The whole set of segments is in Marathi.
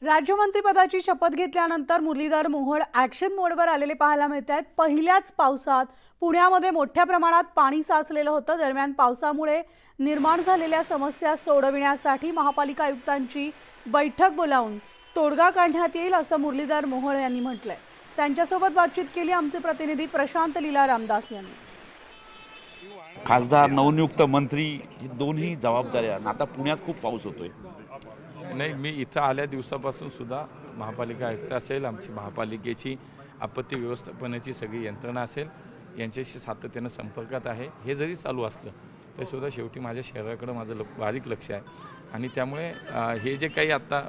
राज्यमंत्रीपदाची शपथ घेतल्यानंतर मुरलीधर मोहोळ ॲक्शन मोडवर आलेले पाहायला मिळत आहेत। पहिल्याच पावसात पुण्यामध्ये मोठ्या प्रमाणात पाणी साचलेलं होतं। दरम्यान पावसामुळे निर्माण झालेल्या समस्या सोडविण्यासाठी महापालिका आयुक्तांची बैठक बोलावून तोडगा काढण्यात येईल असं मुरलीधर मोहोळ यांनी म्हटलंय। त्यांच्यासोबत बातचीत केली आमचे प्रतिनिधी प्रशांत लीला रामदास यांनी। खासदार नवनियुक्त मंत्री हे दोन्ही जबाबदाऱ्या आता पुण्यात खूप पाऊस होतोय। नाही, मी इथं आल्या दिवसापासून सुद्धा महापालिका आयुक्त असेल, आमची महापालिकेची आपत्ती व्यवस्थापनाची सगळी यंत्रणा असेल, यांच्याशी सातत्यानं संपर्कात आहे। हे जरी चालू असलं तरी सुद्धा शेवटी माझ्या शहराकडे माझं बारीक लक्ष आहे आणि त्यामुळे हे जे काही आता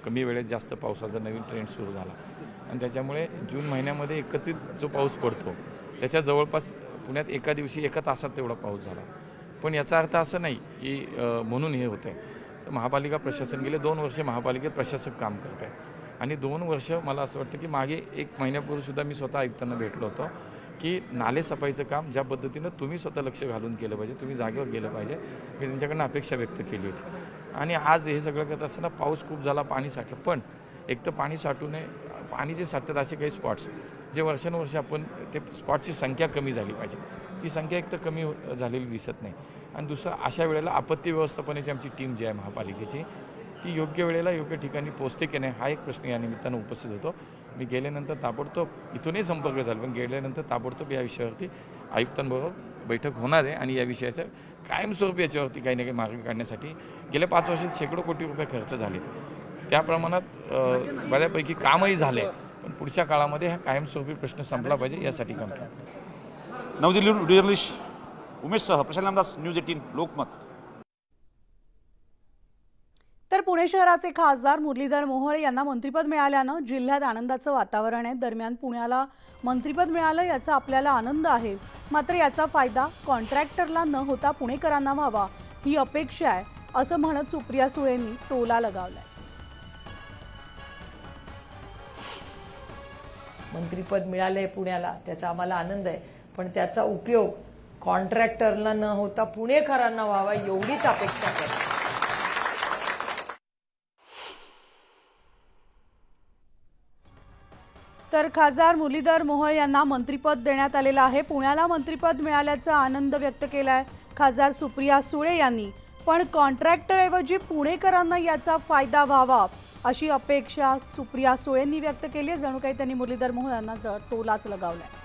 कमी वेळेत जास्त पावसाचा नवीन ट्रेंड सुरू झाला आणि त्याच्यामुळे जून महिन्यामध्ये एकत्रित जो पाऊस पडतो त्याच्या जवळपास पुण्यात एका दिवशी एका तासात तेवढा पाऊस झाला। पण याचा अर्थ असं नाही की म्हणून हे होतं आहे। महापालिका प्रशासन गेले 2 वर्ष महापालिकेत प्रशासक काम करत आहे आणि 2 वर्ष मला असं वाटतं की मागे 1 महिन्यापूर्वी सुद्धा मी स्वतः आयुक्तांना भेटलो होतो की नाले सफाईचं काम ज्या पद्धतीनं तुम्ही स्वतः लक्ष घालून केलं पाहिजे, तुम्ही जागेवर गेलं पाहिजे, मी त्यांच्याकडनं अपेक्षा व्यक्त केली होती। आणि आज हे सगळं करत असताना पाऊस खूप झाला, पाणी साठलं, पण एक तर पाणी साठू नये, पाणी जे साठतात असे काही स्पॉट्स जे वर्षानुवर्ष आपण ते स्पॉटची संख्या कमी झाली पाहिजे, ती संख्या एक तर कमी झालेली दिसत नाही। आणि दुसरं, अशा वेळेला आपत्ती व्यवस्थापनाची आमची टीम जी आहे महापालिकेची ती योग्य वेळेला योग्य ठिकाणी पोहोचते की नाही हा एक प्रश्न या निमित्तानं उपस्थित होतो। मी गेल्यानंतर ताबडतोब इथूनही संपर्क झाला, पण गेल्यानंतर ताबडतोब या विषयावरती आयुक्तांबरोबर बैठक होणार आहे आणि या विषयाच्या कायमस्वरूपी याच्यावरती काही ना काही मार्ग काढण्यासाठी गेल्या 5 वर्षात शेकडो कोटी रुपये खर्च झाले, त्या प्रमाणात बऱ्यापैकी कामही झाले, पण पुढच्या काळामध्ये हा कायमस्वरूपी प्रश्न संपला पाहिजे यासाठी काम केलं। नवदिल्लीहून जर्नलिस्ट उमेशसह प्रशांत रामदास, न्यूज 18 लोकमत। तर पुणे शहराचे खासदार मुरलीधर मोहोळ यांना मंत्रिपद मिळाल्यानं जिल्ह्यात आनंदाचं वातावरण आहे। दरम्यान पुण्याला मंत्रिपद मिळालं याचा आपल्याला आनंद आहे, मात्र याचा फायदा कॉन्ट्रॅक्टरला न होता पुणेकरांना व्हावा ही अपेक्षा आहे असं म्हणत सुप्रिया सुळेंनी टोला लगावलाय। मंत्रिपद मिळालंय पुण्याला त्याचा आम्हाला आनंद आहे, पण त्याचा उपयोग कॉन्ट्रॅक्टरला न होता पुणेकरांना व्हावा एवढीच अपेक्षा करतो। तर खासदार मुरलीधर मोहोळ यांना मंत्रिपद देण्यात आलेलं आहे। पुण्याला मंत्रिपद मिळाल्याचा आनंद व्यक्त केलाय खासदार सुप्रिया सुळे यांनी, पण कॉन्ट्रॅक्टरऐवजी पुणेकरांना याचा फायदा व्हावा अशी अपेक्षा सुप्रिया सुळेंनी व्यक्त केली आहे। जणू काही त्यांनी मुरलीधर मोहोळ यांना टोलाच लगावलाय।